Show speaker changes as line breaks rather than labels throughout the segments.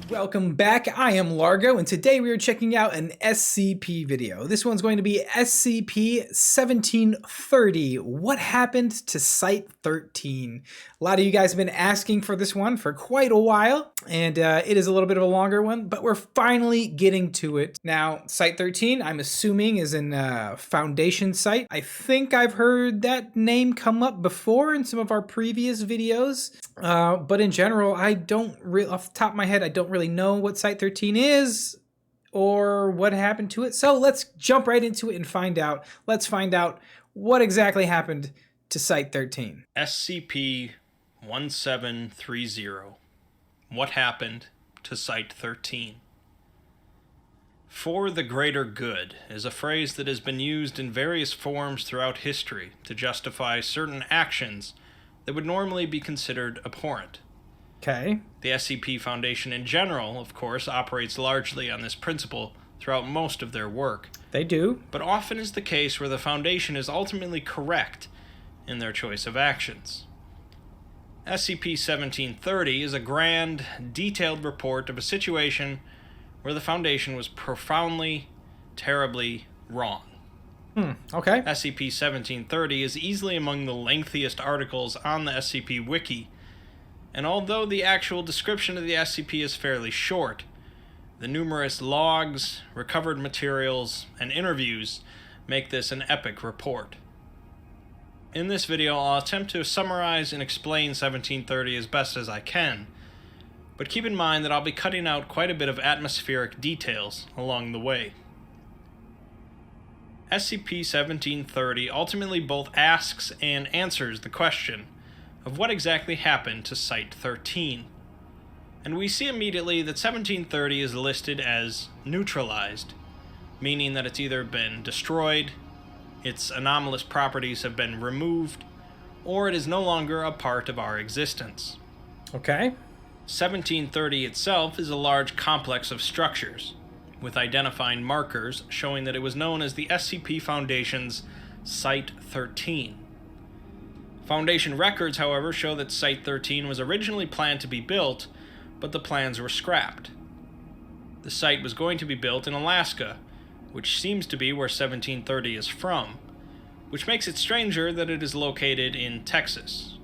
Welcome back, I am Largo, and today we are checking out an SCP video. This one's going to be SCP-1730, What Happened to Site-13? A lot of you guys have been asking for this one for quite a while, and it is a little bit of a longer one, but we're finally getting to it. Now, Site-13, I'm assuming, is in Foundation Site. I think I've heard that name come up before in some of our previous videos, but in general, I don't really, off the top of my head, I don't really know what Site-13 is or what happened to it. So let's jump right into it and find out. Let's find out what exactly happened to Site-13.
SCP-1730. What happened to Site-13? For the greater good is a phrase that has been used in various forms throughout history to justify certain actions that would normally be considered abhorrent.
Okay.
The SCP Foundation in general, of course, operates largely on this principle throughout most of their work.
They do.
But often is the case where the Foundation is ultimately correct in their choice of actions. SCP-1730 is a grand, detailed report of a situation where the Foundation was profoundly, terribly wrong.
Okay.
SCP-1730 is easily among the lengthiest articles on the SCP Wiki, and although the actual description of the SCP is fairly short, the numerous logs, recovered materials, and interviews make this an epic report. In this video, I'll attempt to summarize and explain 1730 as best as I can, but keep in mind that I'll be cutting out quite a bit of atmospheric details along the way. SCP-1730 ultimately both asks and answers the question of what exactly happened to Site-13, and we see immediately that 1730 is listed as neutralized, meaning that it's either been destroyed, its anomalous properties have been removed, or it is no longer a part of our existence.
Okay.
1730 itself is a large complex of structures, with identifying markers showing that it was known as the SCP Foundation's Site-13. Foundation records, however, show that Site-13 was originally planned to be built, but the plans were scrapped. The site was going to be built in Alaska, which seems to be where 1730 is from, which makes it stranger that it is located in Texas.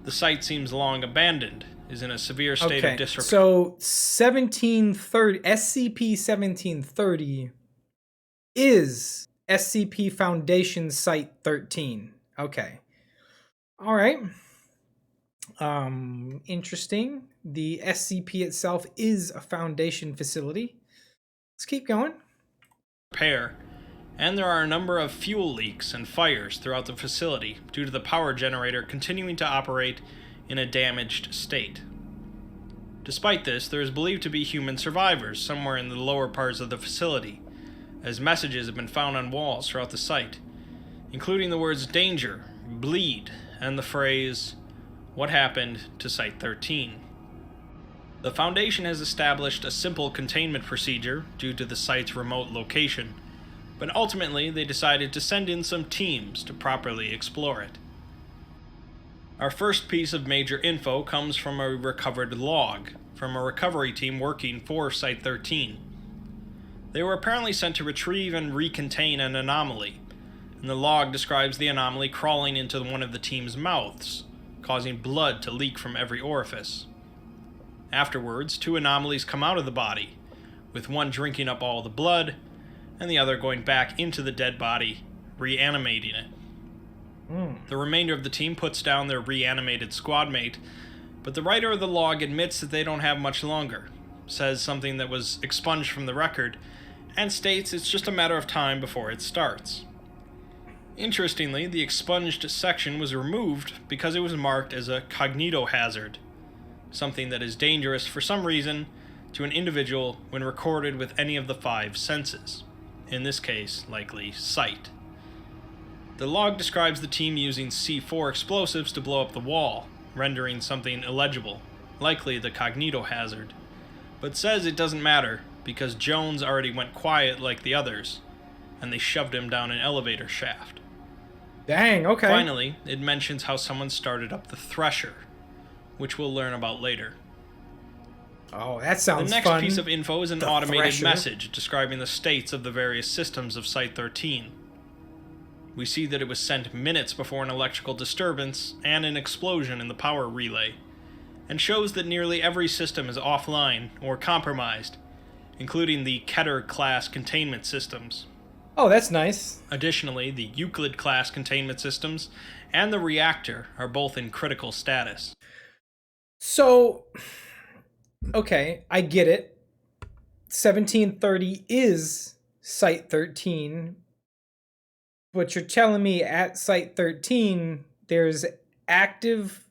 The site seems long abandoned, is in a severe state of disrepair.
So 1730, SCP-1730 is SCP Foundation Site-13. Okay. All right. Interesting. The SCP itself is a Foundation facility. Let's keep going.
And there are a number of fuel leaks and fires throughout the facility due to the power generator continuing to operate in a damaged state. Despite this, there is believed to be human survivors somewhere in the lower parts of the facility, as messages have been found on walls throughout the site, including the words danger, bleed, and the phrase, what happened to Site-13? The Foundation has established a simple containment procedure due to the site's remote location, but ultimately they decided to send in some teams to properly explore it. Our first piece of major info comes from a recovered log from a recovery team working for Site-13. They were apparently sent to retrieve and recontain an anomaly, and the log describes the anomaly crawling into one of the team's mouths, causing blood to leak from every orifice. Afterwards, two anomalies come out of the body, with one drinking up all the blood, and the other going back into the dead body, reanimating it. The remainder of the team puts down their reanimated squad mate, but the writer of the log admits that they don't have much longer, says something that was expunged from the record, and states it's just a matter of time before it starts. Interestingly, the expunged section was removed because it was marked as a cognitohazard, something that is dangerous for some reason to an individual when recorded with any of the five senses, in this case, likely sight. The log describes the team using C4 explosives to blow up the wall, rendering something illegible, likely the cognitohazard, but says it doesn't matter because Jones already went quiet like the others, and they shoved him down an elevator shaft.
Dang, okay.
Finally, it mentions how someone started up the thresher, which we'll learn about later.
Oh, that
The
sounds
next
fun.
piece of info is an
The
automated
Thresher.
message describing the states of the various systems of Site-13. We see that it was sent minutes before an electrical disturbance and an explosion in the power relay, and shows that nearly every system is offline or compromised, including the Keter-class containment systems.
Oh, that's nice.
Additionally, the Euclid-class containment systems and the reactor are both in critical status.
So, okay, I get it. 1730 is Site 13, but you're telling me at Site 13 there's active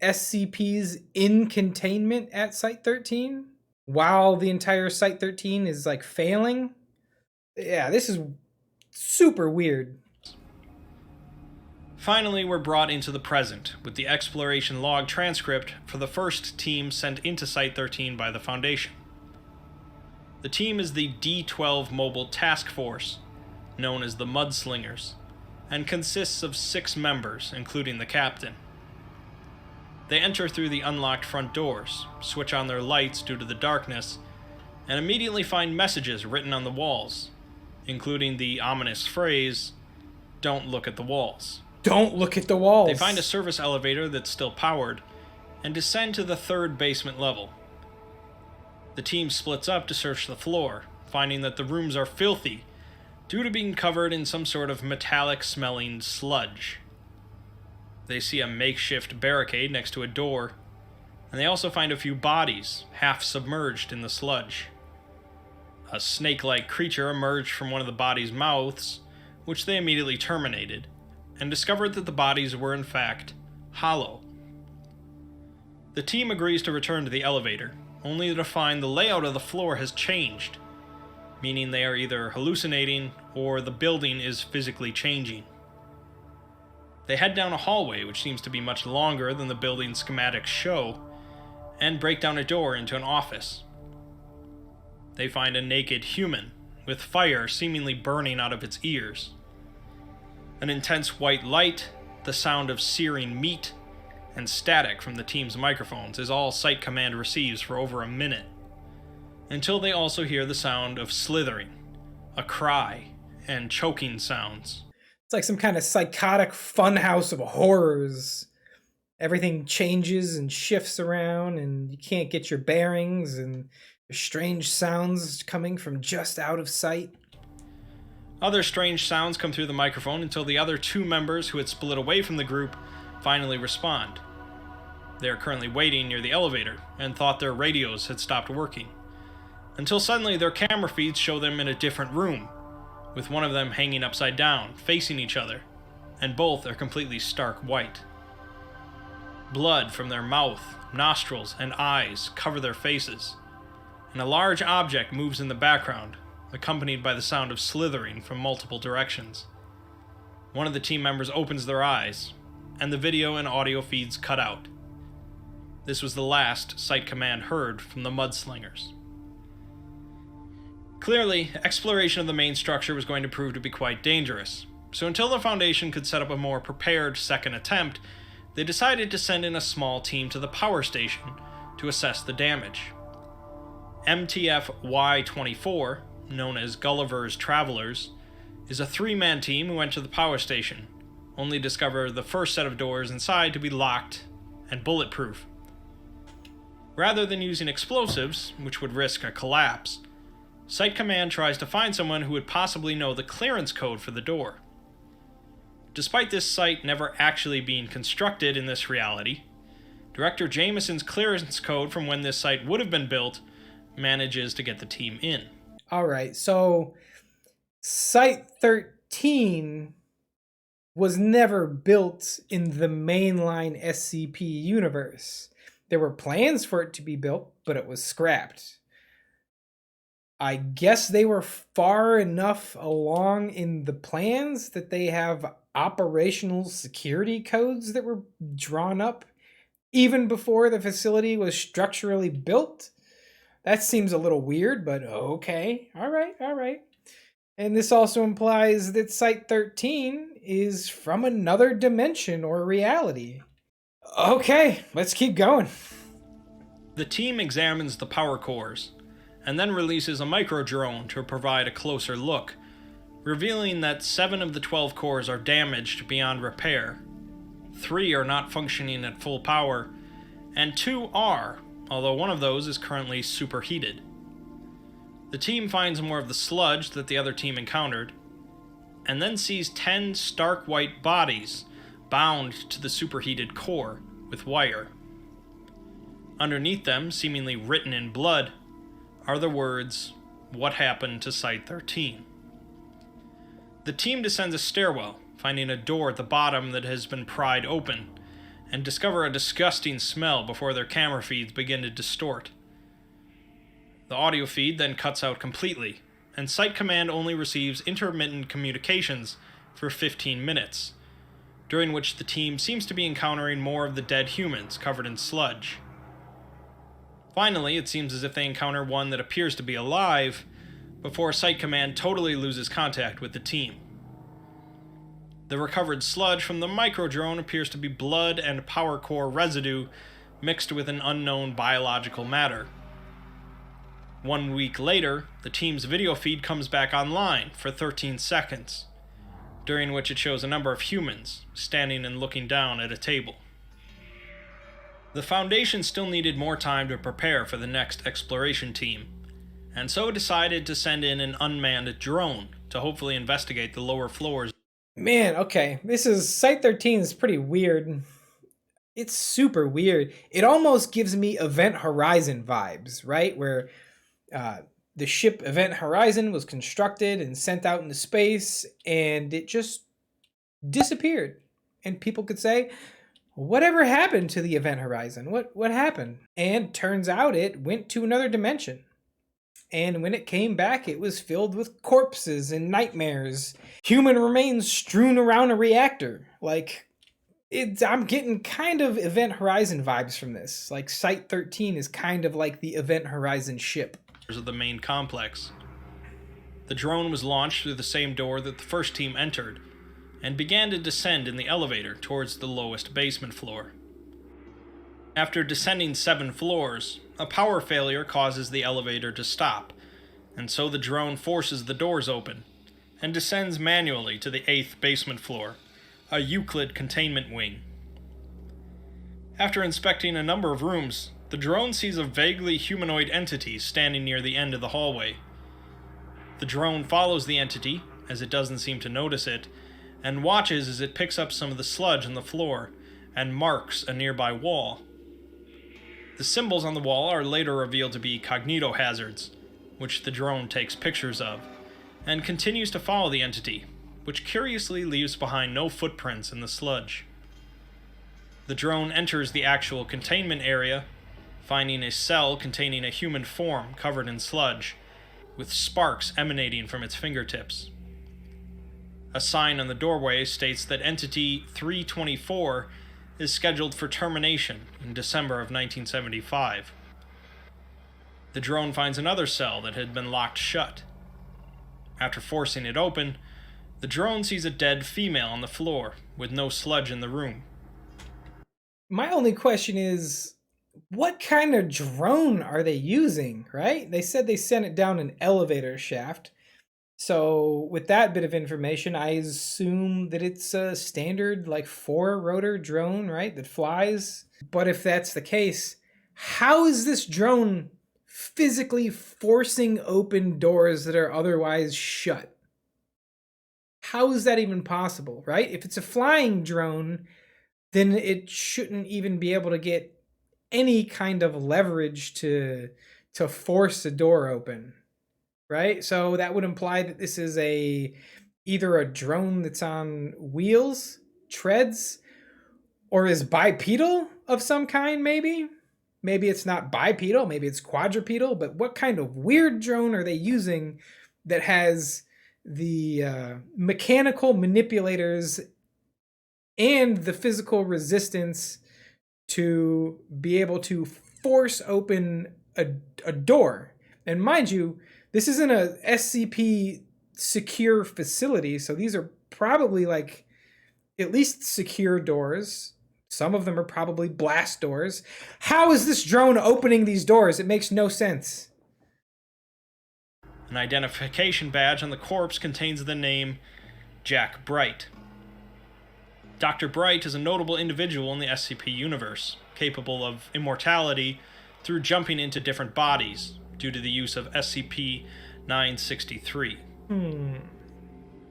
SCPs in containment at Site 13 while the entire Site 13 is like failing? Yeah, this is super weird.
Finally, we're brought into the present with the exploration log transcript for the first team sent into Site-13 by the Foundation. The team is the D-12 Mobile Task Force, known as the Mudslingers, and consists of 6 members, including the captain. They enter through the unlocked front doors, switch on their lights due to the darkness, and immediately find messages written on the walls, including the ominous phrase, "Don't look at the walls."
Don't look at the walls.
They find a service elevator that's still powered, and descend to the 3rd basement level. The team splits up to search the floor, finding that the rooms are filthy, due to being covered in some sort of metallic-smelling sludge. They see a makeshift barricade next to a door, and they also find a few bodies, half submerged in the sludge. A snake-like creature emerged from one of the bodies' mouths, which they immediately terminated, and discovered that the bodies were in fact hollow. The team agrees to return to the elevator, only to find the layout of the floor has changed, meaning they are either hallucinating or the building is physically changing. They head down a hallway which seems to be much longer than the building's schematics show, and break down a door into an office. They find a naked human, with fire seemingly burning out of its ears. An intense white light, the sound of searing meat, and static from the team's microphones is all Site Command receives for over a minute, until they also hear the sound of slithering, a cry, and choking sounds.
It's like some kind of psychotic funhouse of horrors. Everything changes and shifts around, and you can't get your bearings, and there's strange sounds coming from just out of sight.
Other strange sounds come through the microphone until the other 2 members who had split away from the group finally respond. They are currently waiting near the elevator and thought their radios had stopped working, until suddenly their camera feeds show them in a different room, with one of them hanging upside down, facing each other, and both are completely stark white. Blood from their mouth, nostrils, and eyes cover their faces, and a large object moves in the background, accompanied by the sound of slithering from multiple directions. One of the team members opens their eyes, and the video and audio feeds cut out. This was the last Site Command heard from the Mudslingers. Clearly, exploration of the main structure was going to prove to be quite dangerous, so until the Foundation could set up a more prepared second attempt, they decided to send in a small team to the power station to assess the damage. MTF Y-24, known as Gulliver's Travelers, is a 3-man team who went to the power station, only discover the first set of doors inside to be locked and bulletproof. Rather than using explosives, which would risk a collapse, Site Command tries to find someone who would possibly know the clearance code for the door. Despite this site never actually being constructed in this reality, Director Jameson's clearance code from when this site would have been built manages to get the team in.
All right, so Site 13 was never built in the mainline SCP universe. There were plans for it to be built, but it was scrapped. I guess they were far enough along in the plans that they have operational security codes that were drawn up even before the facility was structurally built. That seems a little weird, but okay. All right. And this also implies that Site 13 is from another dimension or reality. Okay, let's keep going.
The team examines the power cores, and then releases a micro-drone to provide a closer look, revealing that 7 of the 12 cores are damaged beyond repair, 3 are not functioning at full power, and 2 are, although one of those is currently superheated. The team finds more of the sludge that the other team encountered, and then sees 10 stark white bodies bound to the superheated core with wire. Underneath them, seemingly written in blood, are the words, "What happened to Site-13?" The team descends a stairwell, finding a door at the bottom that has been pried open, and discover a disgusting smell before their camera feeds begin to distort. The audio feed then cuts out completely, and Site Command only receives intermittent communications for 15 minutes, during which the team seems to be encountering more of the dead humans covered in sludge. Finally, it seems as if they encounter one that appears to be alive, before Site Command totally loses contact with the team. The recovered sludge from the micro-drone appears to be blood and power core residue mixed with an unknown biological matter. 1 week later, the team's video feed comes back online for 13 seconds, during which it shows a number of humans standing and looking down at a table. The Foundation still needed more time to prepare for the next exploration team, and so decided to send in an unmanned drone to hopefully investigate the lower floors.
Man, okay. This is Site-13 is pretty weird. It's super weird. It almost gives me Event Horizon vibes, right? Where the ship Event Horizon was constructed and sent out into space, and it just disappeared. And people could say, whatever happened to the Event Horizon? What happened? And turns out it went to another dimension. And when it came back, it was filled with corpses and nightmares. Human remains strewn around a reactor. Like, I'm getting kind of Event Horizon vibes from this. Like, Site-13 is kind of like the Event Horizon ship.
Of the main complex. The drone was launched through the same door that the first team entered, and began to descend in the elevator towards the lowest basement floor. After descending 7 floors, a power failure causes the elevator to stop, and so the drone forces the doors open, and descends manually to the 8th basement floor, a Euclid containment wing. After inspecting a number of rooms, the drone sees a vaguely humanoid entity standing near the end of the hallway. The drone follows the entity, as it doesn't seem to notice it, and watches as it picks up some of the sludge on the floor and marks a nearby wall. The symbols on the wall are later revealed to be cognitohazards, which the drone takes pictures of, and continues to follow the entity, which curiously leaves behind no footprints in the sludge. The drone enters the actual containment area, finding a cell containing a human form covered in sludge, with sparks emanating from its fingertips. A sign on the doorway states that Entity 324 is scheduled for termination in December of 1975. The drone finds another cell that had been locked shut. After forcing it open, the drone sees a dead female on the floor with no sludge in the room.
My only question is, what kind of drone are they using, right? They said they sent it down an elevator shaft. So with that bit of information, I assume that it's a standard like 4-rotor drone, right, that flies. But if that's the case, how is this drone physically forcing open doors that are otherwise shut? How is that even possible, right? If it's a flying drone, then it shouldn't even be able to get any kind of leverage to force a door open. Right? So that would imply that this is either a drone that's on wheels, treads, or is bipedal of some kind, maybe? Maybe it's not bipedal, maybe it's quadrupedal, but what kind of weird drone are they using that has the mechanical manipulators and the physical resistance to be able to force open a door? And mind you, this isn't a SCP secure facility, so these are probably like at least secure doors. Some of them are probably blast doors. How is this drone opening these doors? It makes no sense.
An identification badge on the corpse contains the name Jack Bright. Dr. Bright is a notable individual in the SCP universe, capable of immortality through jumping into different bodies due to the use of SCP-963.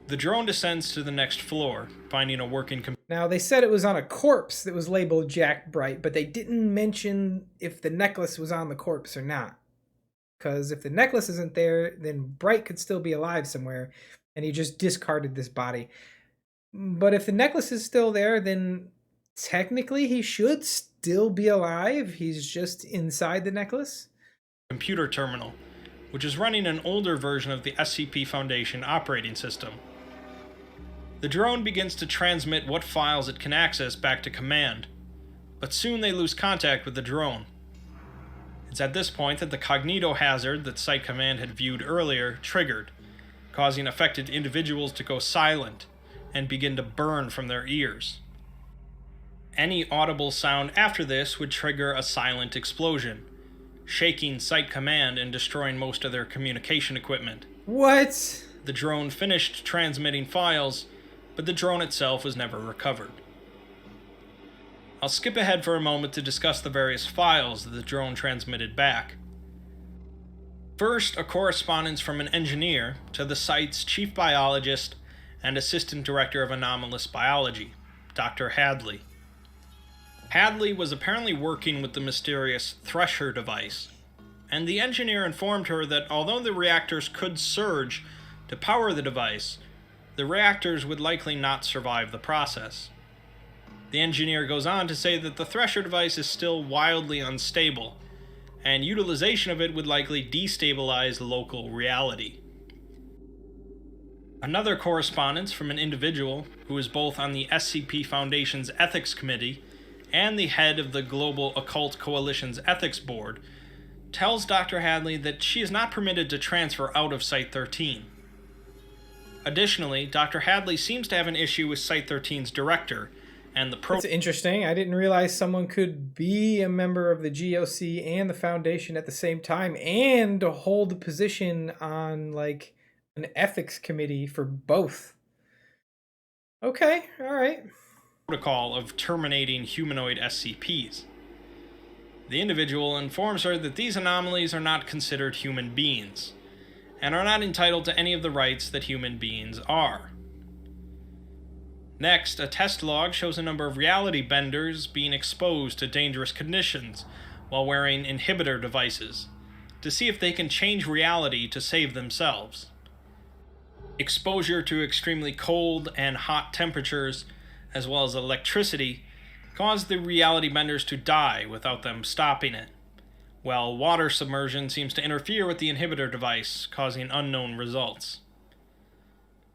The drone descends to the next floor, finding a working computer.
Now, they said it was on a corpse that was labeled Jack Bright, but they didn't mention if the necklace was on the corpse or not. Because if the necklace isn't there, then Bright could still be alive somewhere, and he just discarded this body. But if the necklace is still there, then technically he should still be alive. He's just inside the necklace.
Computer terminal, which is running an older version of the SCP Foundation operating system. The drone begins to transmit what files it can access back to command, but soon they lose contact with the drone. It's at this point that the cognito hazard that Site Command had viewed earlier triggered, causing affected individuals to go silent and begin to burn from their ears. Any audible sound after this would trigger a silent explosion, shaking Site Command and destroying most of their communication equipment.
What?
The drone finished transmitting files, but the drone itself was never recovered. I'll skip ahead for a moment to discuss the various files that the drone transmitted back. First, a correspondence from an engineer to the site's chief biologist and assistant director of anomalous biology, Dr. Hadley. Hadley was apparently working with the mysterious Thresher device, and the engineer informed her that although the reactors could surge to power the device, the reactors would likely not survive the process. The engineer goes on to say that the Thresher device is still wildly unstable, and utilization of it would likely destabilize local reality. Another correspondence from an individual who is both on the SCP Foundation's Ethics Committee and the head of the Global Occult Coalition's Ethics Board tells Dr. Hadley that she is not permitted to transfer out of Site-13. Additionally, Dr. Hadley seems to have an issue with Site-13's director and the
That's interesting. I didn't realize someone could be a member of the GOC and the Foundation at the same time and hold a position on, like, an ethics committee for both. Okay, all right.
Protocol of terminating humanoid SCPs. The individual informs her that these anomalies are not considered human beings, and are not entitled to any of the rights that human beings are. Next, a test log shows a number of reality benders being exposed to dangerous conditions while wearing inhibitor devices, to see if they can change reality to save themselves. Exposure to extremely cold and hot temperatures, as well as electricity, caused the reality benders to die without them stopping it, while water submersion seems to interfere with the inhibitor device, causing unknown results.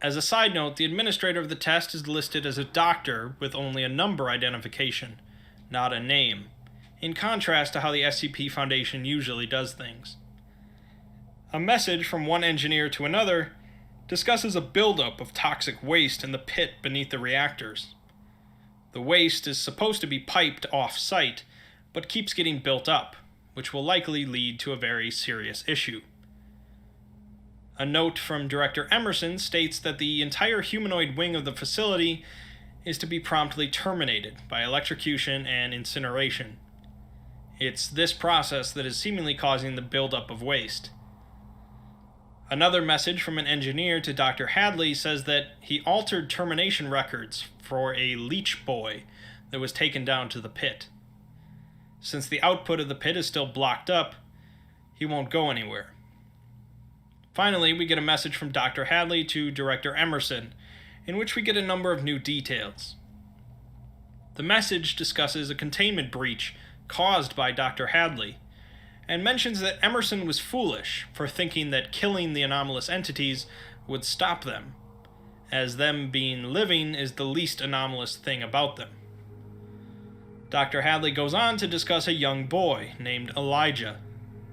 As a side note, the administrator of the test is listed as a doctor with only a number identification, not a name, in contrast to how the SCP Foundation usually does things. A message from one engineer to another discusses a buildup of toxic waste in the pit beneath the reactors. The waste is supposed to be piped off-site, but keeps getting built up, which will likely lead to a very serious issue. A note from Director Emerson states that the entire humanoid wing of the facility is to be promptly terminated by electrocution and incineration. It's this process that is seemingly causing the buildup of waste. Another message from an engineer to Dr. Hadley says that he altered termination records for a leech boy that was taken down to the pit. Since the output of the pit is still blocked up, he won't go anywhere. Finally, we get a message from Dr. Hadley to Director Emerson, in which we get a number of new details. The message discusses a containment breach caused by Dr. Hadley, and mentions that Emerson was foolish for thinking that killing the anomalous entities would stop them, as them being living is the least anomalous thing about them. Dr. Hadley goes on to discuss a young boy named Elijah,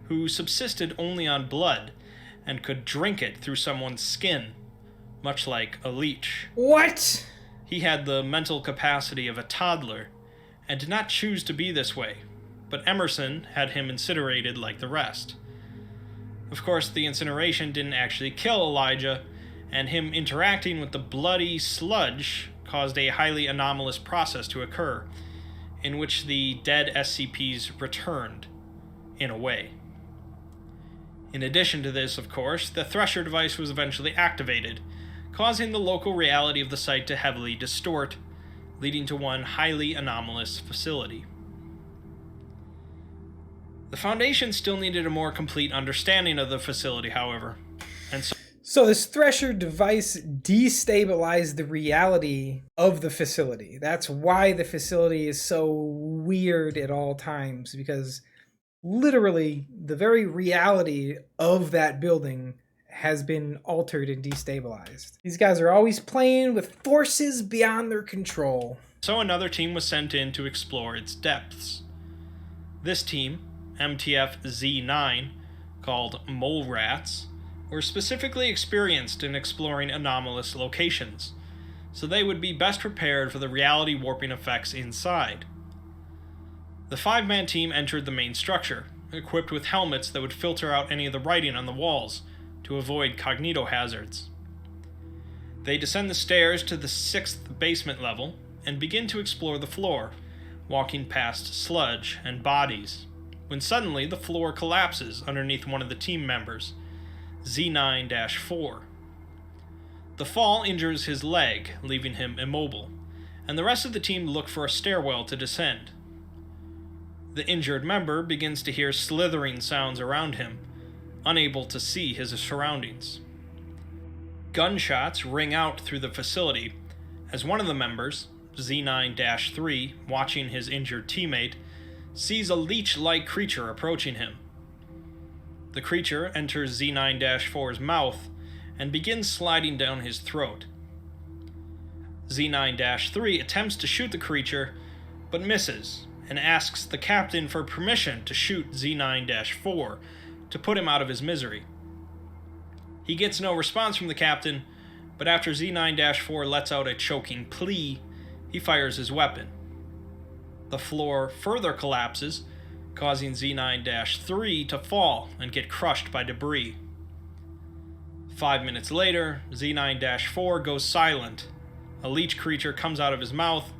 who subsisted only on blood, and could drink it through someone's skin, much like a leech.
What?
He had the mental capacity of a toddler, and did not choose to be this way, but Emerson had him incinerated like the rest. Of course, the incineration didn't actually kill Elijah, and him interacting with the bloody sludge caused a highly anomalous process to occur, in which the dead SCPs returned, in a way. In addition to this, of course, the Thresher device was eventually activated, causing the local reality of the site to heavily distort, leading to one highly anomalous facility. The Foundation still needed a more complete understanding of the facility, however, and
so this Thresher device destabilized the reality of the facility. That's why the facility is so weird at all times, because literally the very reality of that building has been altered and destabilized. These guys are always playing with forces beyond their control.
So another team was sent in to explore its depths. This team, MTF-Z9, called Mole Rats, were specifically experienced in exploring anomalous locations, so they would be best prepared for the reality warping effects inside. The 5-man team entered the main structure, equipped with helmets that would filter out any of the writing on the walls to avoid cognitohazards. They descend the stairs to the 6th basement level and begin to explore the floor, walking past sludge and bodies, when suddenly the floor collapses underneath one of the team members, Z9-4. The fall injures his leg, leaving him immobile, and the rest of the team look for a stairwell to descend. The injured member begins to hear slithering sounds around him, unable to see his surroundings. Gunshots ring out through the facility as one of the members, Z9-3, watching his injured teammate, sees a leech-like creature approaching him. The creature enters Z9-4's mouth and begins sliding down his throat. Z9-3 attempts to shoot the creature, but misses, and asks the captain for permission to shoot Z9-4 to put him out of his misery. He gets no response from the captain, but after Z9-4 lets out a choking plea, he fires his weapon. The floor further collapses, causing Z9-3 to fall and get crushed by debris. 5 minutes later, Z9-4 goes silent. A leech creature comes out of his mouth,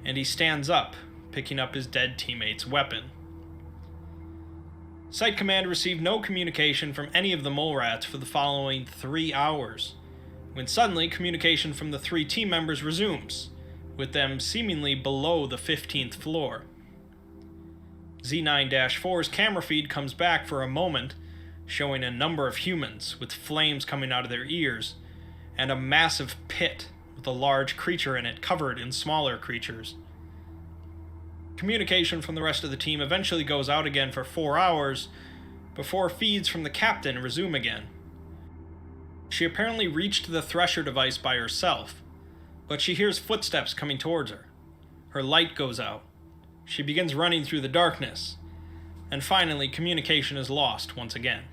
and he stands up, picking up his dead teammate's weapon. Site Command received no communication from any of the mole rats for the following 3 hours, when suddenly communication from the 3 team members resumes, with them seemingly below the 15th floor. Z9-4's camera feed comes back for a moment, showing a number of humans with flames coming out of their ears, and a massive pit with a large creature in it covered in smaller creatures. Communication from the rest of the team eventually goes out again for 4 hours, before feeds from the captain resume again. She apparently reached the Thresher device by herself, but she hears footsteps coming towards her. Her light goes out. She begins running through the darkness, and finally communication is lost once again.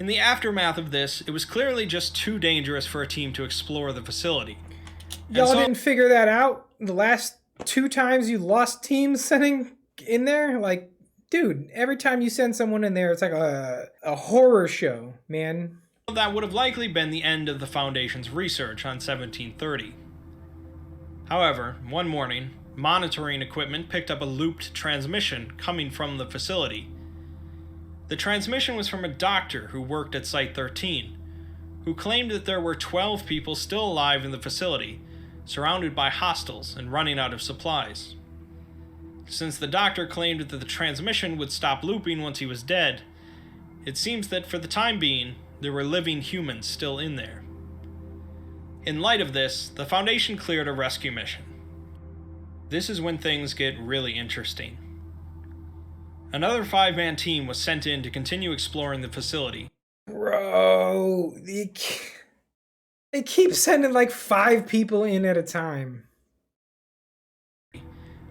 In the aftermath of this, it was clearly just too dangerous for a team to explore the facility.
Y'all didn't figure that out the last 2 times you lost teams sending in there? Like, dude, every time you send someone in there, it's like a horror show, man.
That would have likely been the end of the Foundation's research on 1730. However, one morning, monitoring equipment picked up a looped transmission coming from the facility. The transmission was from a doctor who worked at Site-13, who claimed that there were 12 people still alive in the facility, surrounded by hostiles and running out of supplies. Since the doctor claimed that the transmission would stop looping once he was dead, it seems that for the time being, there were living humans still in there. In light of this, the Foundation cleared a rescue mission. This is when things get really interesting. Another 5-man team was sent in to continue exploring the facility.
Bro, they keep sending like 5 people in at a time.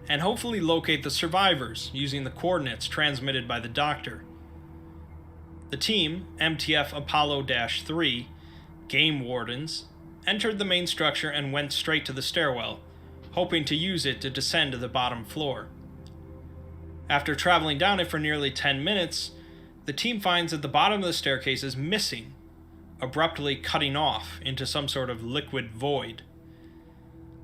And hopefully locate the survivors using the coordinates transmitted by the doctor. The team, MTF Apollo-3, Game Wardens, entered the main structure and went straight to the stairwell, hoping to use it to descend to the bottom floor. After traveling down it for nearly 10 minutes, the team finds that the bottom of the staircase is missing, abruptly cutting off into some sort of liquid void.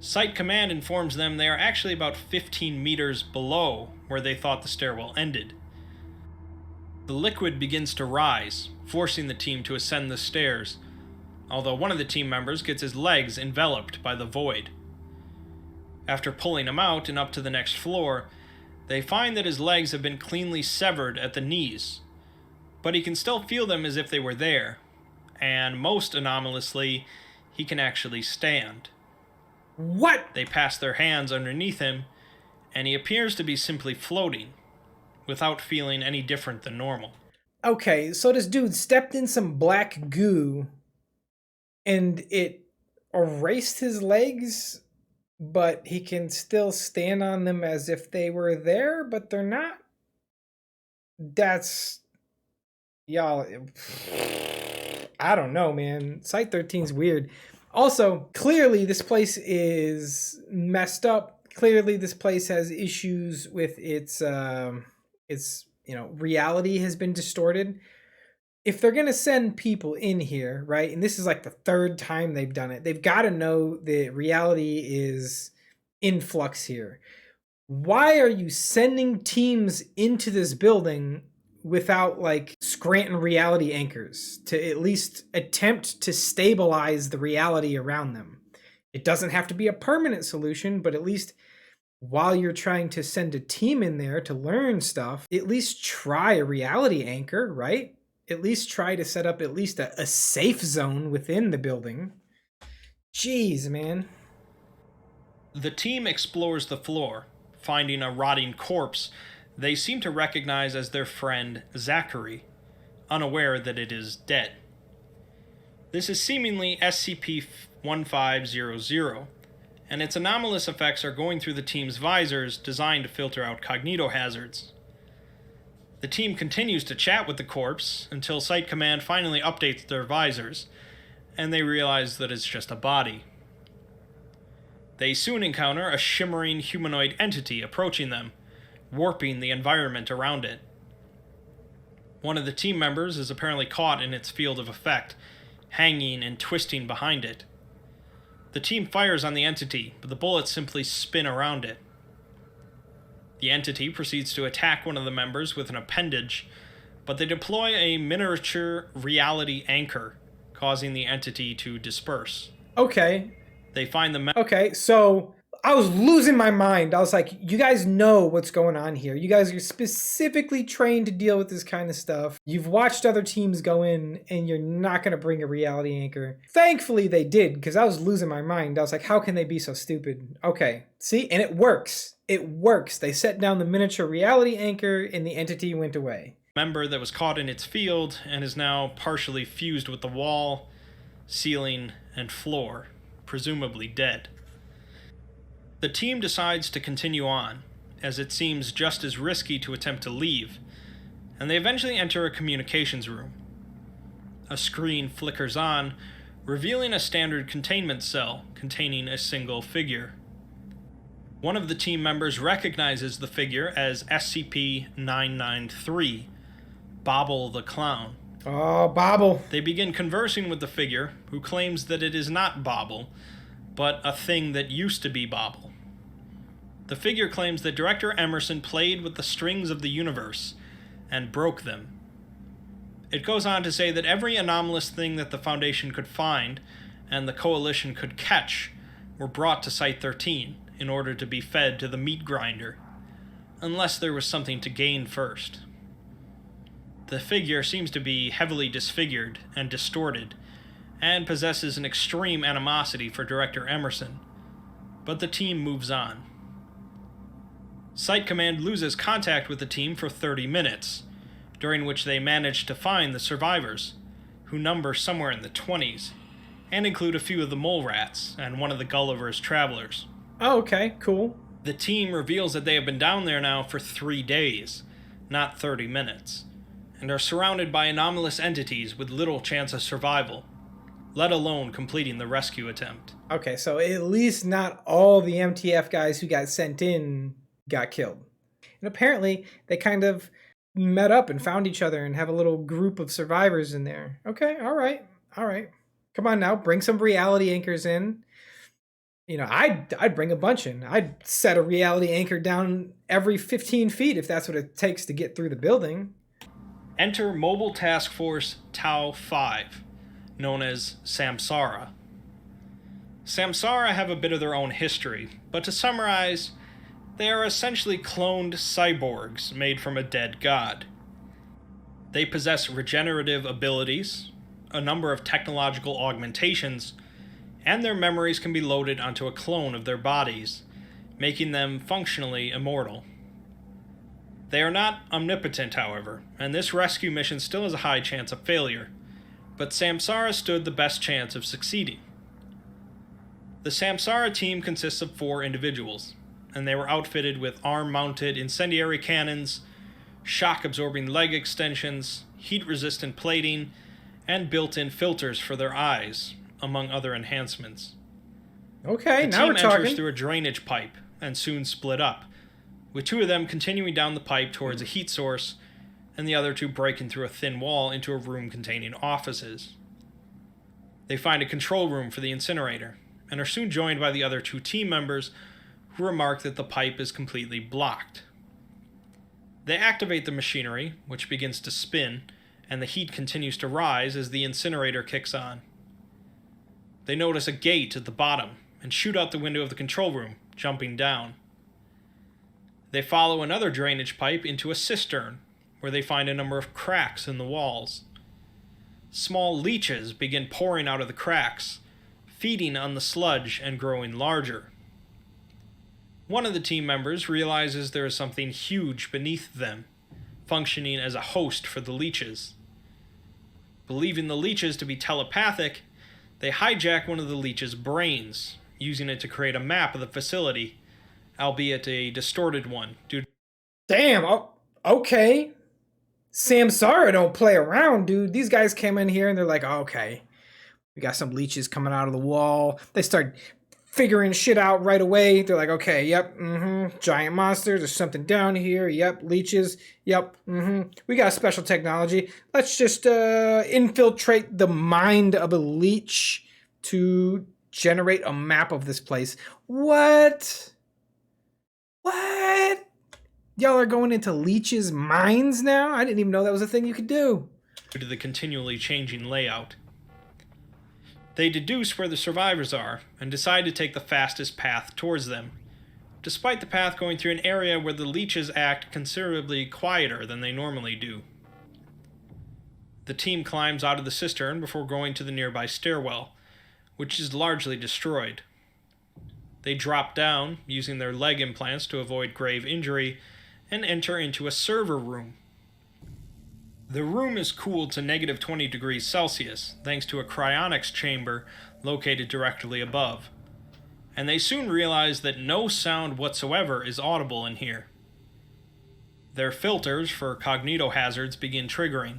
Site Command informs them they are actually about 15 meters below where they thought the stairwell ended. The liquid begins to rise, forcing the team to ascend the stairs, although one of the team members gets his legs enveloped by the void. After pulling him out and up to the next floor, they find that his legs have been cleanly severed at the knees, but he can still feel them as if they were there, and most anomalously, he can actually stand.
What?
They pass their hands underneath him, and he appears to be simply floating, without feeling any different than normal.
Okay, so this dude stepped in some black goo, and it erased his legs, but he can still stand on them as if they were there, but they're not? That's... Y'all... I don't know, man. Site-13's weird. Also, clearly this place is messed up. Clearly this place has issues with its reality has been distorted. If they're going to send people in here, right, and this is like the third time they've done it, they've got to know that reality is in flux here. Why are you sending teams into this building without like Scranton reality anchors to at least attempt to stabilize the reality around them? It doesn't have to be a permanent solution, but at least while you're trying to send a team in there to learn stuff, at least try a reality anchor, right? At least try to set up at least a safe zone within the building. Jeez, man.
The team explores the floor, finding a rotting corpse they seem to recognize as their friend Zachary, unaware that it is dead. This is seemingly SCP-1730, and its anomalous effects are going through the team's visors designed to filter out cognitohazards. The team continues to chat with the corpse until Site Command finally updates their visors, and they realize that it's just a body. They soon encounter a shimmering humanoid entity approaching them, warping the environment around it. One of the team members is apparently caught in its field of effect, hanging and twisting behind it. The team fires on the entity, but the bullets simply spin around it. The entity proceeds to attack one of the members with an appendage, but they deploy a miniature reality anchor, causing the entity to disperse.
Okay.
They find the
Okay, so I was losing my mind. I was like, you guys know what's going on here. You guys are specifically trained to deal with this kind of stuff. You've watched other teams go in, and you're not going to bring a reality anchor. Thankfully, they did, because I was losing my mind. I was like, how can they be so stupid? Okay, see? And it works. It works. They set down the miniature reality anchor, and the entity went away.
Member that was caught in its field and is now partially fused with the wall, ceiling, and floor, presumably dead. The team decides to continue on, as it seems just as risky to attempt to leave, and they eventually enter a communications room. A screen flickers on, revealing a standard containment cell containing a single figure. One of the team members recognizes the figure as SCP-993, Bobble the Clown.
Oh, Bobble.
They begin conversing with the figure, who claims that it is not Bobble, but a thing that used to be Bobble. The figure claims that Director Emerson played with the strings of the universe and broke them. It goes on to say that every anomalous thing that the Foundation could find and the Coalition could catch were brought to Site-13 in order to be fed to the meat grinder, unless there was something to gain first. The figure seems to be heavily disfigured and distorted, and possesses an extreme animosity for Director Emerson, but the team moves on. Site Command loses contact with the team for 30 minutes, during which they manage to find the survivors, who number somewhere in the 20s, and include a few of the mole rats and one of the Gulliver's travelers.
Oh, okay, cool.
The team reveals that they have been down there now for 3 days, not 30 minutes, and are surrounded by anomalous entities with little chance of survival. let alone completing the rescue attempt.
Okay, so at least not all the MTF guys who got sent in got killed. And apparently, they kind of met up and found each other and have a little group of survivors in there. Okay, all right, all right. Come on now, bring some reality anchors in. You know, I'd bring a bunch in. I'd set a reality anchor down every 15 feet if that's what it takes to get through the building.
Enter Mobile Task Force Tau 5, known as Samsara. Samsara have a bit of their own history, but to summarize, they are essentially cloned cyborgs made from a dead god. They possess regenerative abilities, a number of technological augmentations, and their memories can be loaded onto a clone of their bodies, making them functionally immortal. They are not omnipotent, however, and this rescue mission still has a high chance of failure, but Samsara stood the best chance of succeeding. The Samsara team consists of 4 individuals, and they were outfitted with arm-mounted incendiary cannons, shock-absorbing leg extensions, heat-resistant plating, and built-in filters for their eyes, among other enhancements.
Okay,
now we're talking. The team enters through a drainage pipe and soon split up, with 2 of them continuing down the pipe towards a heat source and the other 2 breaking through a thin wall into a room containing offices. They find a control room for the incinerator and are soon joined by the other 2 team members who remark that the pipe is completely blocked. They activate the machinery, which begins to spin, and the heat continues to rise as the incinerator kicks on. They notice a gate at the bottom and shoot out the window of the control room, jumping down. They follow another drainage pipe into a cistern, where they find a number of cracks in the walls. Small leeches begin pouring out of the cracks, feeding on the sludge and growing larger. One of the team members realizes there is something huge beneath them, functioning as a host for the leeches. Believing the leeches to be telepathic, they hijack one of the leech's brains, using it to create a map of the facility, albeit a distorted one.
Damn, okay. Samsara don't play around, dude. These guys came in here and they're like, okay, we got some leeches coming out of the wall. They start figuring shit out right away. They're like, okay, yep, giant monsters, there's something down here, yep, leeches, yep, we got special technology. Let's just infiltrate the mind of a leech to generate a map of this place. What? Y'all are going into leeches' minds now? I didn't even know that was a thing you could do.
Due to the continually changing layout. They deduce where the survivors are and decide to take the fastest path towards them, despite the path going through an area where the leeches act considerably quieter than they normally do. The team climbs out of the cistern before going to the nearby stairwell, which is largely destroyed. They drop down, using their leg implants to avoid grave injury, and enter into a server room. The room is cooled to negative 20 degrees Celsius, thanks to a cryonics chamber located directly above, and they soon realize that no sound whatsoever is audible in here. Their filters for cognitohazards begin triggering,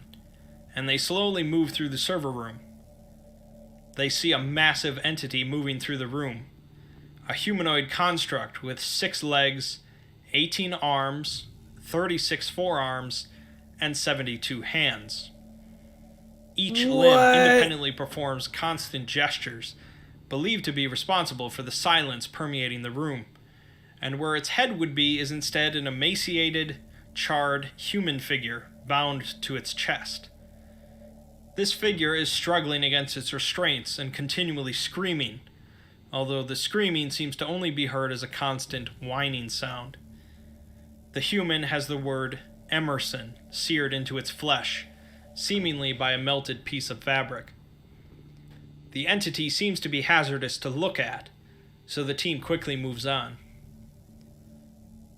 and they slowly move through the server room. They see a massive entity moving through the room, a humanoid construct with 6 legs, 18 arms, 36 forearms, and 72 hands. Each limb independently performs constant gestures, believed to be responsible for the silence permeating the room, and where its head would be is instead an emaciated, charred human figure bound to its chest. This figure is struggling against its restraints and continually screaming, although the screaming seems to only be heard as a constant whining sound. The human has the word Emerson seared into its flesh, seemingly by a melted piece of fabric. The entity seems to be hazardous to look at, so the team quickly moves on.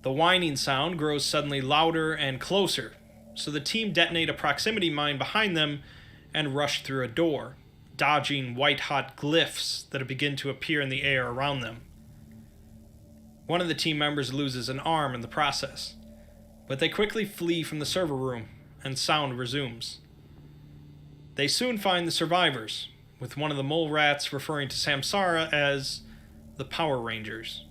The whining sound grows suddenly louder and closer, so the team detonate a proximity mine behind them and rush through a door, dodging white-hot glyphs that begin to appear in the air around them. One of the team members loses an arm in the process, but they quickly flee from the server room, and sound resumes. They soon find the survivors, with one of the mole rats referring to Samsara as the Power Rangers.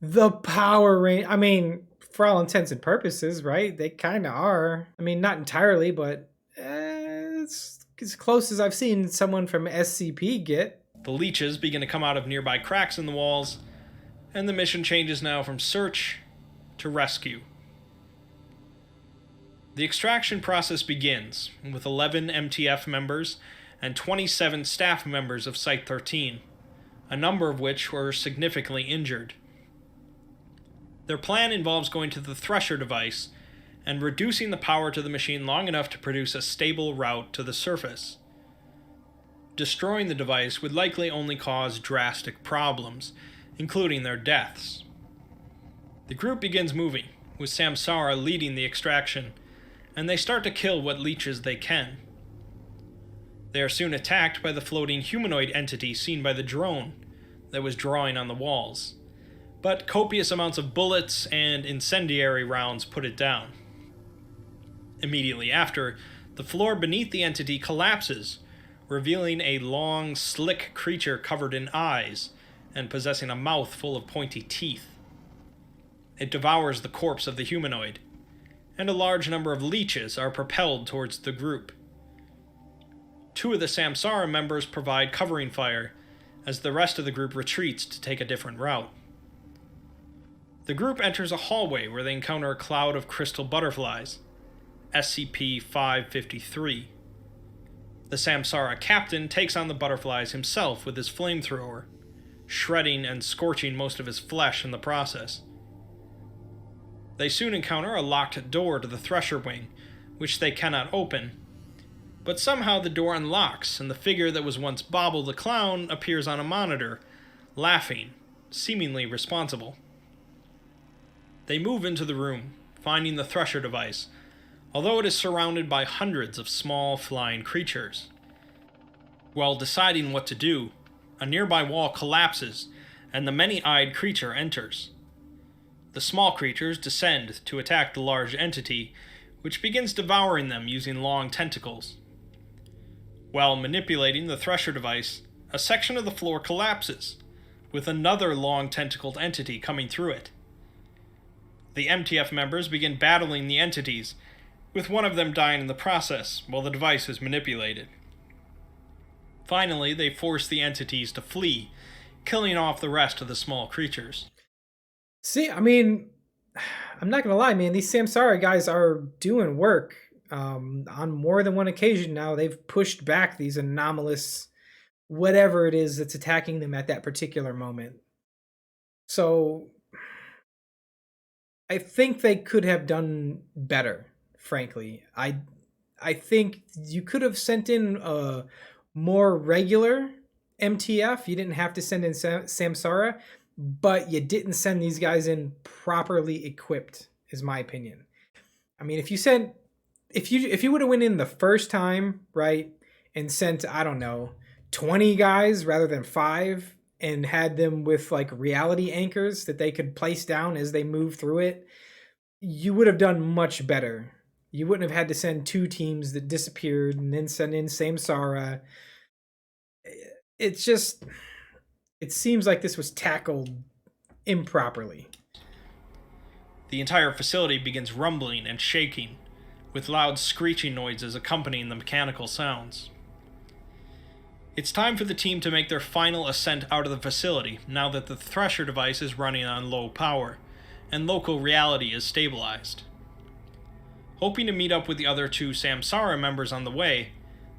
The Power Rangers. I mean, for all intents and purposes, right? They kind of are. I mean, not entirely, but it's as close as I've seen someone from SCP get.
The leeches begin to come out of nearby cracks in the walls, and the mission changes now from search to rescue. The extraction process begins with 11 MTF members and 27 staff members of Site-13, a number of which were significantly injured. Their plan involves going to the Thresher device and reducing the power to the machine long enough to produce a stable route to the surface. Destroying the device would likely only cause drastic problems, including their deaths. The group begins moving, with Samsara leading the extraction, and they start to kill what leeches they can. They are soon attacked by the floating humanoid entity seen by the drone that was drawing on the walls, but copious amounts of bullets and incendiary rounds put it down. Immediately after, the floor beneath the entity collapses, revealing a long, slick creature covered in eyes and possessing a mouth full of pointy teeth. It devours the corpse of the humanoid, and a large number of leeches are propelled towards the group. Two of the Samsara members provide covering fire, as the rest of the group retreats to take a different route. The group enters a hallway where they encounter a cloud of crystal butterflies, SCP-553. The Samsara captain takes on the butterflies himself with his flamethrower, shredding and scorching most of his flesh in the process. They soon encounter a locked door to the Thresher wing, which they cannot open, but somehow the door unlocks and the figure that was once Bobble the Clown appears on a monitor, laughing, seemingly responsible. They move into the room, finding the Thresher device, although it is surrounded by hundreds of small flying creatures. While deciding what to do, a nearby wall collapses and the many-eyed creature enters. The small creatures descend to attack the large entity, which begins devouring them using long tentacles. While manipulating the Thresher device, a section of the floor collapses, with another long tentacled entity coming through it. The MTF members begin battling the entities, with one of them dying in the process while the device is manipulated. Finally, they force the entities to flee, killing off the rest of the small creatures.
See, I mean, I'm not gonna lie, man. These Samsara guys are doing work. On more than one occasion now, they've pushed back these anomalous whatever it is that's attacking them at that particular moment. So, I think they could have done better. Frankly, I think you could have sent in a more regular MTF. You didn't have to send in Samsara, but you didn't send these guys in properly equipped, is my opinion. I mean, if you would have went in the first time, right, and sent, I don't know, 20 guys rather than 5, and had them with like reality anchors that they could place down as they move through it, you would have done much better. You wouldn't have had to send 2 teams that disappeared and then send in Samsara. It seems like this was tackled improperly.
The entire facility begins rumbling and shaking, with loud screeching noises accompanying the mechanical sounds. It's time for the team to make their final ascent out of the facility now that the Thresher device is running on low power, and local reality is stabilized. Hoping to meet up with the other 2 Samsara members on the way,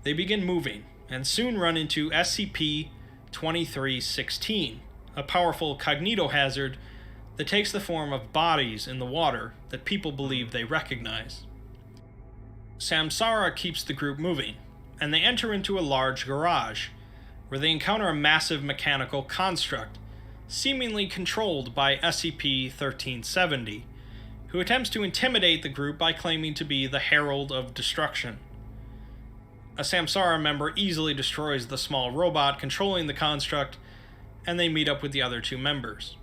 they begin moving, and soon run into SCP-2316, a powerful cognitohazard that takes the form of bodies in the water that people believe they recognize. Samsara keeps the group moving, and they enter into a large garage, where they encounter a massive mechanical construct, seemingly controlled by SCP-1370, who attempts to intimidate the group by claiming to be the Herald of Destruction. A Samsara member easily destroys the small robot controlling the construct, and they meet up with the other 2 members.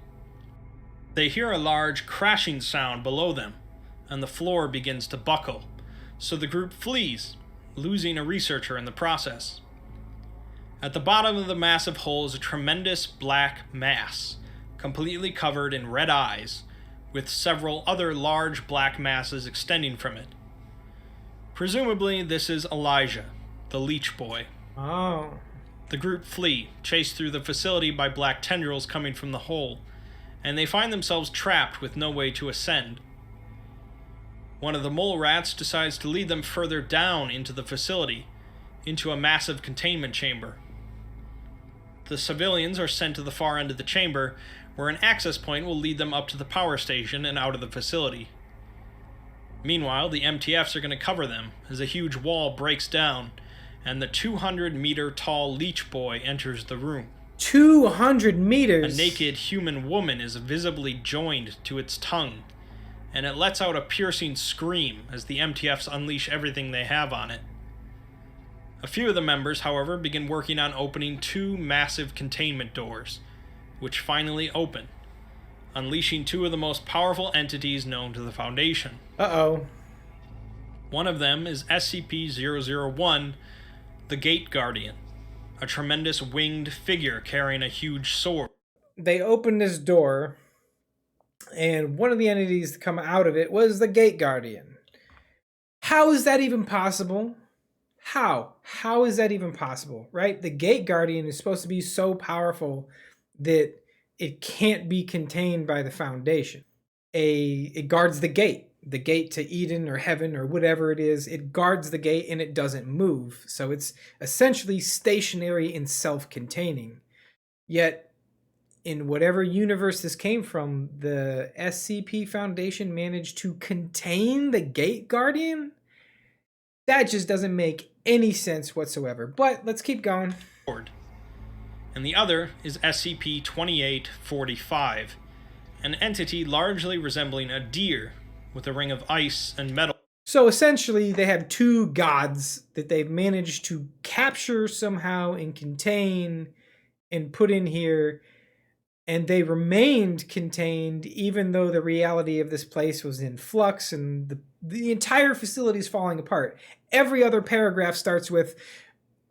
They hear a large crashing sound below them, and the floor begins to buckle, so the group flees, losing a researcher in the process. At the bottom of the massive hole is a tremendous black mass, completely covered in red eyes, with several other large black masses extending from it. Presumably, this is Elijah, the leech boy.
Oh.
The group flee, chased through the facility by black tendrils coming from the hole, and they find themselves trapped with no way to ascend. One of the mole rats decides to lead them further down into the facility, into a massive containment chamber. The civilians are sent to the far end of the chamber, where an access point will lead them up to the power station and out of the facility. Meanwhile, the MTFs are going to cover them as a huge wall breaks down, and the 200-meter tall leech boy enters the room.
200 meters?
A naked human woman is visibly joined to its tongue, and it lets out a piercing scream as the MTFs unleash everything they have on it. A few of the members, however, begin working on opening two massive containment doors, which finally open, unleashing two of the most powerful entities known to the Foundation.
Uh-oh.
One of them is SCP-001, the Gate Guardian, a tremendous winged figure carrying a huge sword.
They opened this door, and one of the entities to come out of it was the Gate Guardian. How is that even possible? How? How is that even possible, right? The Gate Guardian is supposed to be so powerful that it can't be contained by the Foundation. It guards the gate to Eden or heaven or whatever it is. It guards the gate and it doesn't move. So it's essentially stationary and self-containing. Yet, in whatever universe this came from, the SCP Foundation managed to contain the Gate Guardian? That just doesn't make any sense whatsoever. But let's keep going.
And the other is SCP-2845, an entity largely resembling a deer with a ring of ice and metal.
So essentially, they have two gods that they've managed to capture somehow and contain and put in here, and they remained contained even though the reality of this place was in flux and the entire facility is falling apart. Every other paragraph starts with,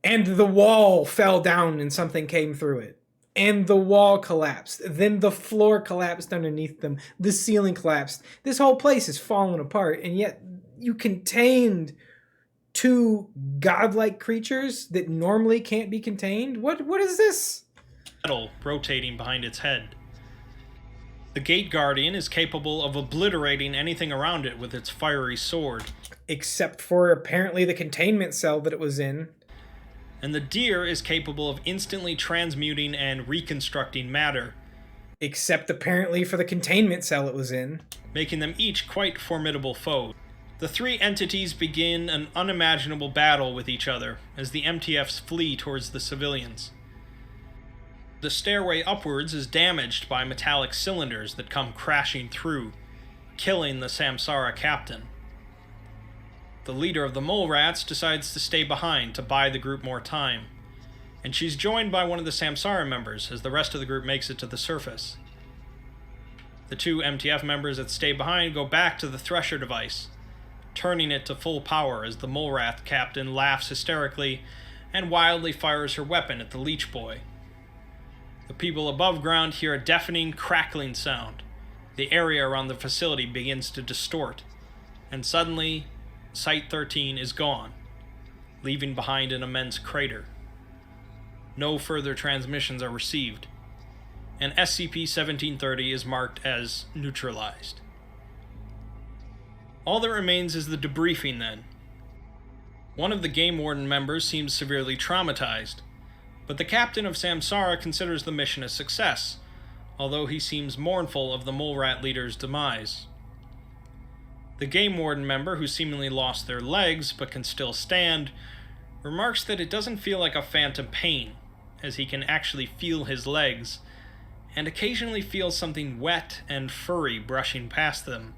and the wall fell down and something came through it. And the wall collapsed. Then the floor collapsed underneath them. The ceiling collapsed. This whole place is falling apart. And yet you contained two godlike creatures that normally can't be contained? What is this?
Metal rotating behind its head. The Gate Guardian is capable of obliterating anything around it with its fiery sword.
Except for apparently the containment cell that it was in.
And the deer is capable of instantly transmuting and reconstructing matter.
Except apparently for the containment cell it was in.
Making them each quite formidable foes. The three entities begin an unimaginable battle with each other as the MTFs flee towards the civilians. The stairway upwards is damaged by metallic cylinders that come crashing through, killing the Samsara captain. The leader of the mole rats decides to stay behind to buy the group more time, and she's joined by one of the Samsara members as the rest of the group makes it to the surface. The two MTF members that stay behind go back to the Thresher device, turning it to full power as the mole rat captain laughs hysterically and wildly fires her weapon at the leech boy. The people above ground hear a deafening, crackling sound. The area around the facility begins to distort, and suddenly, Site-13 is gone, leaving behind an immense crater. No further transmissions are received, and SCP-1730 is marked as neutralized. All that remains is the debriefing then. One of the Game Warden members seems severely traumatized, but the captain of Samsara considers the mission a success, although he seems mournful of the mole rat leader's demise. The Game Warden member, who seemingly lost their legs but can still stand, remarks that it doesn't feel like a phantom pain, as he can actually feel his legs, and occasionally feels something wet and furry brushing past them.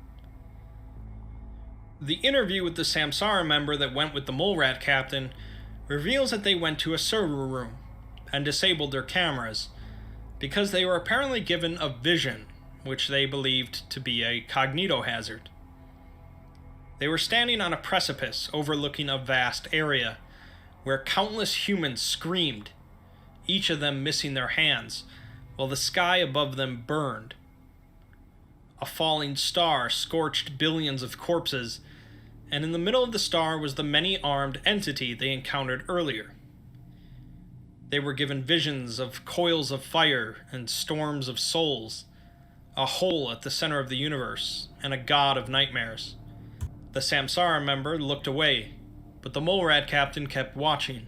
The interview with the Samsara member that went with the mole rat captain reveals that they went to a server room and disabled their cameras, because they were apparently given a vision, which they believed to be a cognitohazard. They were standing on a precipice overlooking a vast area, where countless humans screamed, each of them missing their hands, while the sky above them burned. A falling star scorched billions of corpses, and in the middle of the star was the many-armed entity they encountered earlier. They were given visions of coils of fire and storms of souls, a hole at the center of the universe, and a god of nightmares. The Samsara member looked away, but the mole rat captain kept watching,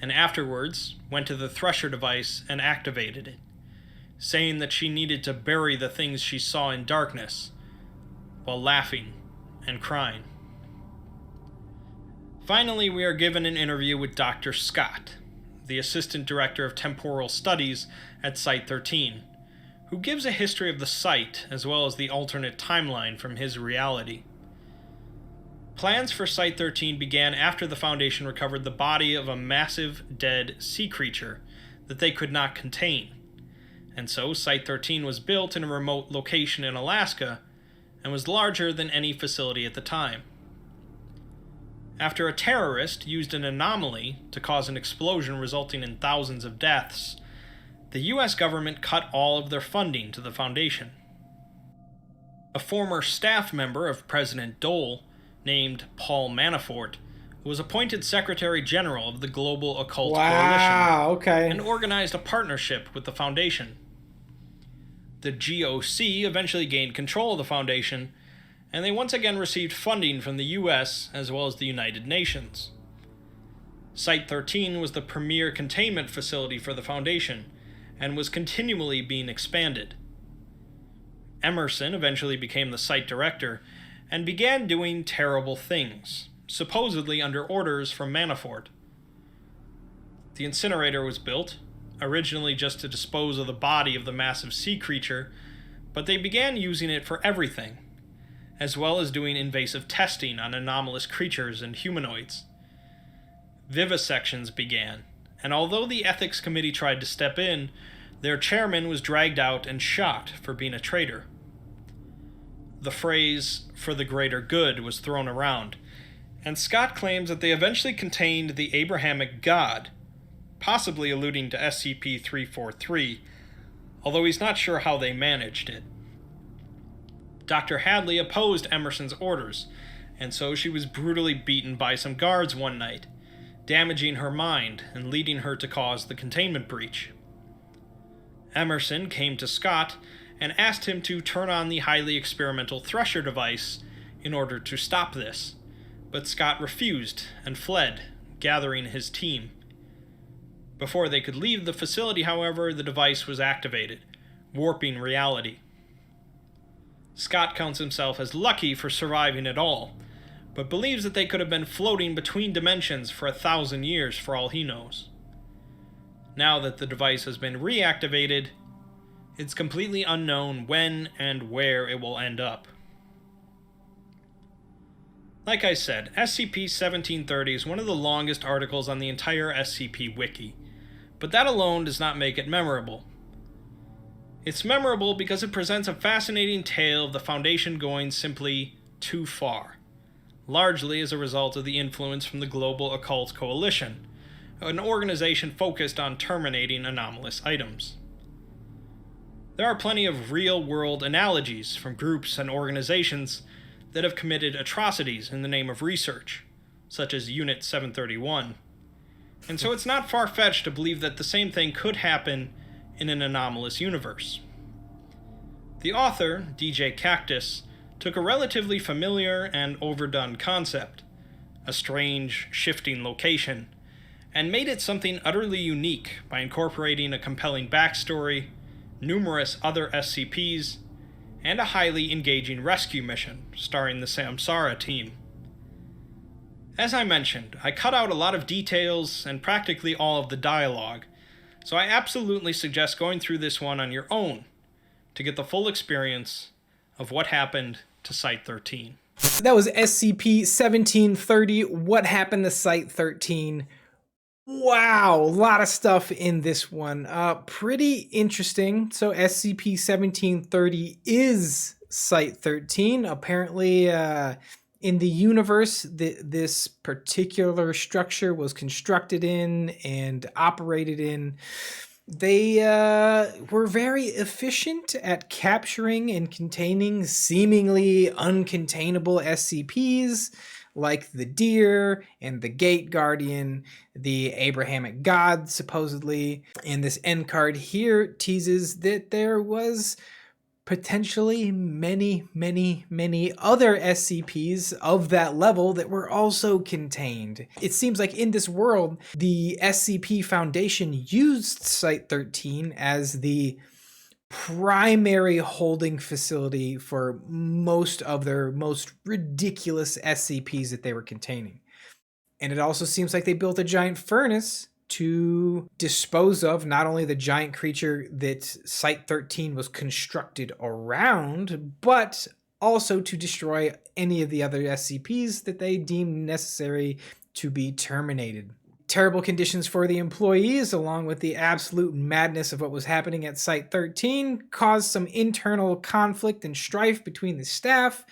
and afterwards went to the thresher device and activated it, saying that she needed to bury the things she saw in darkness, while laughing and crying. Finally, we are given an interview with Dr. Scott, the Assistant Director of Temporal Studies at Site-13, who gives a history of the site as well as the alternate timeline from his reality. Plans for Site-13 began after the Foundation recovered the body of a massive dead sea creature that they could not contain, and so Site-13 was built in a remote location in Alaska and was larger than any facility at the time. After a terrorist used an anomaly to cause an explosion resulting in thousands of deaths, the US government cut all of their funding to the Foundation. A former staff member of President Dole, named Paul Manafort, was appointed Secretary General of the Global Occult Coalition and organized a partnership with the Foundation. The GOC eventually gained control of the Foundation, and they once again received funding from the US as well as the United Nations. Site-13 was the premier containment facility for the Foundation, and was continually being expanded. Emerson eventually became the site director, and began doing terrible things, supposedly under orders from Manafort. The incinerator was built, originally just to dispose of the body of the massive sea creature, but they began using it for everything, as well as doing invasive testing on anomalous creatures and humanoids. Vivisections began, and although the ethics committee tried to step in, their chairman was dragged out and shot for being a traitor. The phrase, "for the greater good," was thrown around, and Scott claims that they eventually contained the Abrahamic God, possibly alluding to SCP-343, although he's not sure how they managed it. Dr. Hadley opposed Emerson's orders, and so she was brutally beaten by some guards one night, damaging her mind and leading her to cause the containment breach. Emerson came to Scott and asked him to turn on the highly experimental thresher device in order to stop this, but Scott refused and fled, gathering his team. Before they could leave the facility, however, the device was activated, warping reality. Scott counts himself as lucky for surviving at all, but believes that they could have been floating between dimensions for 1,000 years for all he knows. Now that the device has been reactivated, it's completely unknown when and where it will end up. Like I said, SCP-1730 is one of the longest articles on the entire SCP Wiki, but that alone does not make it memorable. It's memorable because it presents a fascinating tale of the Foundation going simply too far, largely as a result of the influence from the Global Occult Coalition, an organization focused on terminating anomalous items. There are plenty of real-world analogies from groups and organizations that have committed atrocities in the name of research, such as Unit 731, and so it's not far-fetched to believe that the same thing could happen in an anomalous universe. The author, DJ Cactus, took a relatively familiar and overdone concept, a strange, shifting location, and made it something utterly unique by incorporating a compelling backstory, numerous other SCPs, and a highly engaging rescue mission starring the Samsara team. As I mentioned, I cut out a lot of details and practically all of the dialogue, so I absolutely suggest going through this one on your own to get the full experience of what happened to Site-13.
That was SCP-1730, What Happened to Site-13. Wow, a lot of stuff in this one. Pretty interesting. So SCP-1730 is Site-13. Apparently, in the universe that this particular structure was constructed in and operated in, they were very efficient at capturing and containing seemingly uncontainable SCPs like the Deer and the Gate Guardian, the Abrahamic God, supposedly. And this end card here teases that there was potentially many other SCPs of that level that were also contained. It seems like in this world, the SCP Foundation used Site-13 as the primary holding facility for most of their most ridiculous SCPs that they were containing. And it also seems like they built a giant furnace to dispose of not only the giant creature that Site-13 was constructed around, but also to destroy any of the other SCPs that they deemed necessary to be terminated. Terrible conditions for the employees, along with the absolute madness of what was happening at Site-13, caused some internal conflict and strife between the staff.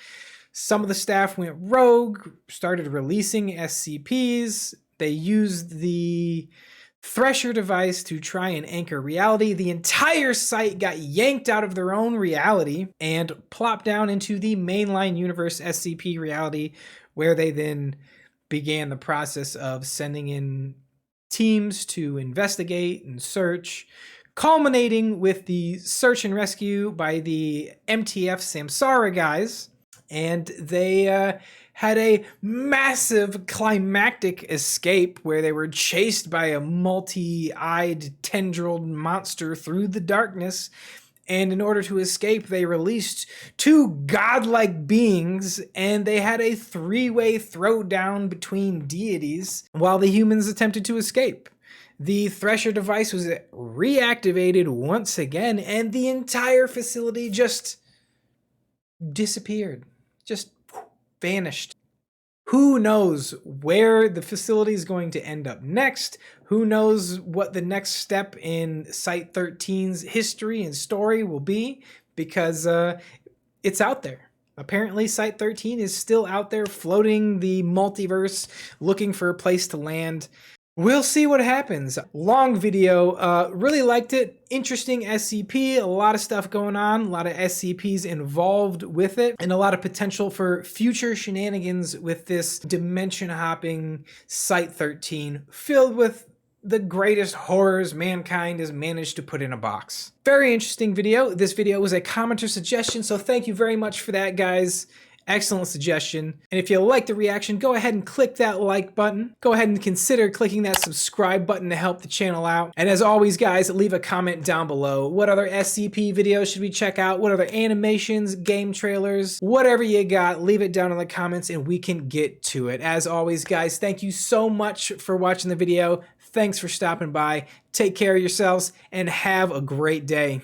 Some of the staff went rogue, started releasing SCPs. They used the Thresher device to try and anchor reality. The entire site got yanked out of their own reality and plopped down into the mainline universe SCP reality, where they then began the process of sending in teams to investigate and search, culminating with the search and rescue by the MTF Samsara guys. And they had a massive climactic escape where they were chased by a multi-eyed tendrilled monster through the darkness. And in order to escape, they released two godlike beings, and they had a three-way throwdown between deities while the humans attempted to escape. The Thresher device was reactivated once again, and the entire facility just disappeared, just vanished. Who knows where the facility is going to end up next? Who knows what the next step in Site-13's history and story will be? Because it's out there. Apparently, Site-13 is still out there floating the multiverse, looking for a place to land. We'll see what happens. Long video, really liked it. Interesting SCP, a lot of stuff going on, a lot of SCPs involved with it, and a lot of potential for future shenanigans with this dimension hopping Site-13 filled with the greatest horrors mankind has managed to put in a box. Very interesting video. This video was a commenter suggestion, so thank you very much for that, guys. Excellent suggestion. And if you like the reaction, go ahead and click that like button. Go ahead and consider clicking that subscribe button to help the channel out. And as always, guys, leave a comment down below. What other SCP videos should we check out? What other animations, game trailers, whatever you got, leave it down in the comments and we can get to it. As always, guys, thank you so much for watching the video. Thanks for stopping by. Take care of yourselves and have a great day.